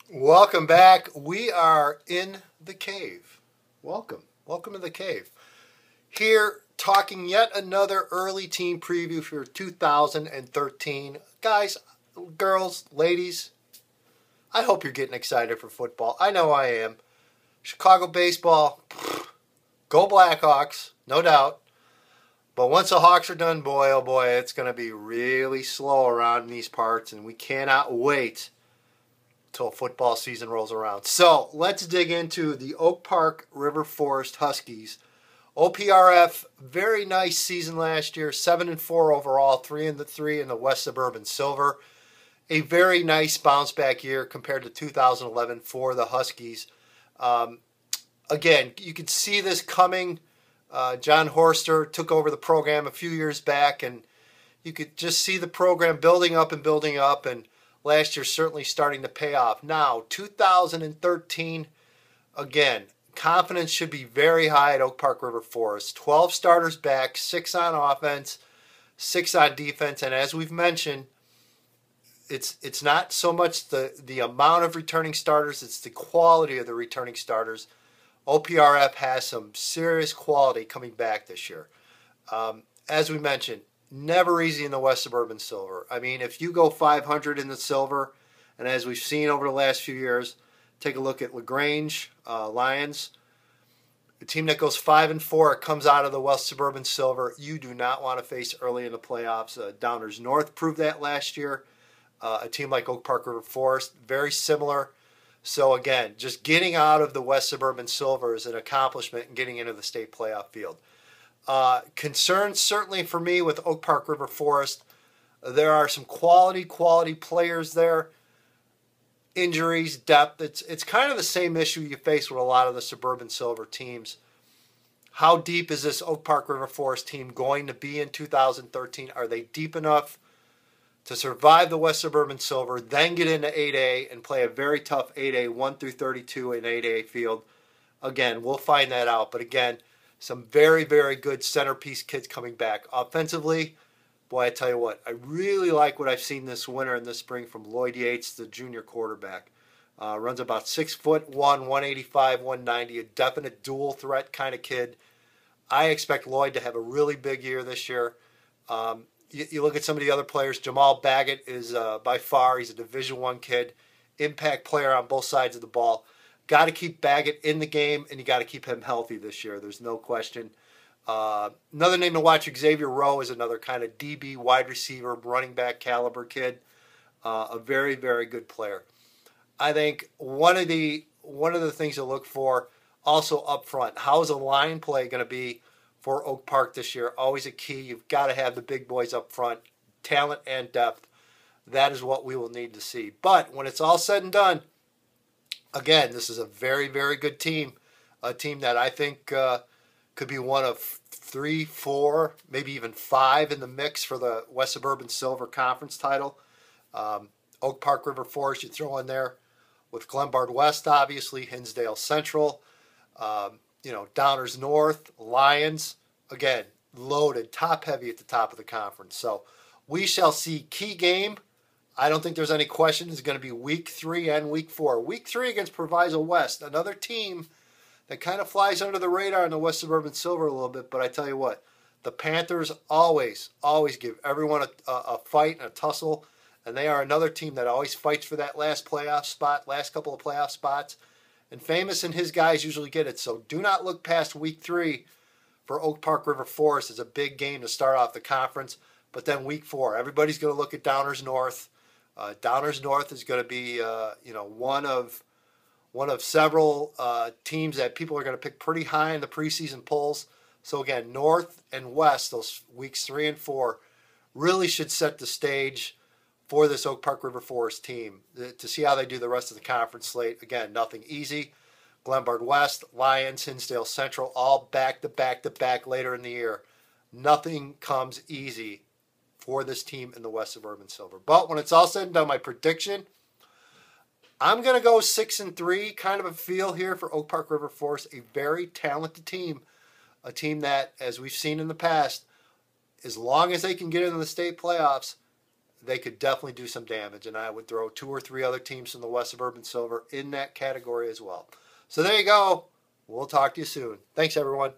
Welcome back. We are in the cave. Welcome. Welcome to the cave. Here, talking yet another early team preview for 2013. Guys, girls, ladies, I hope you're getting excited for football. I know I am. Chicago baseball, go Blackhawks, no doubt. But once the Hawks are done, boy, oh boy, it's going to be really slow around in these parts, and we cannot wait till football season rolls around. So let's dig into the Oak Park River Forest Huskies. OPRF, very nice season last year, 7-4 overall, 3-3 in the West Suburban Silver. A very nice bounce back year compared to 2011 for the Huskies. Again, you could see this coming. John Horster took over the program a few years back, and you could just see the program building up, and last year certainly starting to pay off. Now, 2013, again, confidence should be very high at Oak Park River Forest. 12 starters back, 6 on offense, 6 on defense, and as we've mentioned, it's not so much the amount of returning starters, it's the quality of the returning starters. OPRF has some serious quality coming back this year. As we mentioned, never easy in the West Suburban Silver. I mean, if you go 500 in the Silver, and as we've seen over the last few years, take a look at LaGrange, Lions. A team that goes 5-4, it comes out of the West Suburban Silver. You do not want to face early in the playoffs. Downers North proved that last year. A team like Oak Park River Forest, very similar. So again, just getting out of the West Suburban Silver is an accomplishment and getting into the state playoff field. Concerns certainly for me with Oak Park River Forest. There are some quality players there. Injuries, depth. It's kind of the same issue you face with a lot of the Suburban Silver teams. How deep is this Oak Park River Forest team going to be in 2013? Are they deep enough to survive the West Suburban Silver, then get into 8A and play a very tough 8A 1-32 in 8A field? Again, we'll find that out. But again, some very, very good centerpiece kids coming back. Offensively, boy, I tell you what, I really like what I've seen this winter and this spring from Lloyd Yates, the junior quarterback. Runs about 6'1", 185, 190, a definite dual threat kind of kid. I expect Lloyd to have a really big year this year. You look at some of the other players. Jamal Baggett is by far, he's a Division I kid, impact player on both sides of the ball. Got to keep Baggett in the game, and you got to keep him healthy this year. There's no question. Another name to watch, Xavier Rowe, is another kind of DB, wide receiver, running back caliber kid. A very, very good player. I think one of the things to look for also up front, how is a line play going to be for Oak Park this year? Always a key. You've got to have the big boys up front, talent and depth. That is what we will need to see. But when it's all said and done, again, this is a very, very good team. A team that I think could be one of 3, 4, maybe even 5 in the mix for the West Suburban Silver Conference title. Oak Park River Forest you throw in there with Glenbard West, obviously, Hinsdale Central, Downers North, Lions. Again, loaded, top-heavy at the top of the conference. So we shall see. Key game, I don't think there's any question, is going to be Week 3 and Week 4. Week 3 against Proviso West, another team that kind of flies under the radar in the West Suburban Silver a little bit. But I tell you what, the Panthers always give everyone a fight and a tussle. And they are another team that always fights for that last playoff spot, last couple of playoff spots. And Famous and his guys usually get it. So do not look past Week 3 for Oak Park River Forest. It's a big game to start off the conference. But then Week 4, everybody's going to look at Downers North. Downers North is going to be one of several teams that people are going to pick pretty high in the preseason polls. So again, North and West, those Weeks 3 and 4, really should set the stage for this Oak Park River Forest team to see how they do the rest of the conference slate. Again, nothing easy. Glenbard West, Lions, Hinsdale Central, all back to back later in the year. Nothing comes easy for this team in the West Suburban Silver. But when it's all said and done, my prediction, I'm going to go 6-3, kind of a feel here for Oak Park River Forest, a very talented team, a team that, as we've seen in the past, as long as they can get into the state playoffs, they could definitely do some damage. And I would throw 2 or 3 other teams from the West Suburban Silver in that category as well. So there you go. We'll talk to you soon. Thanks, everyone.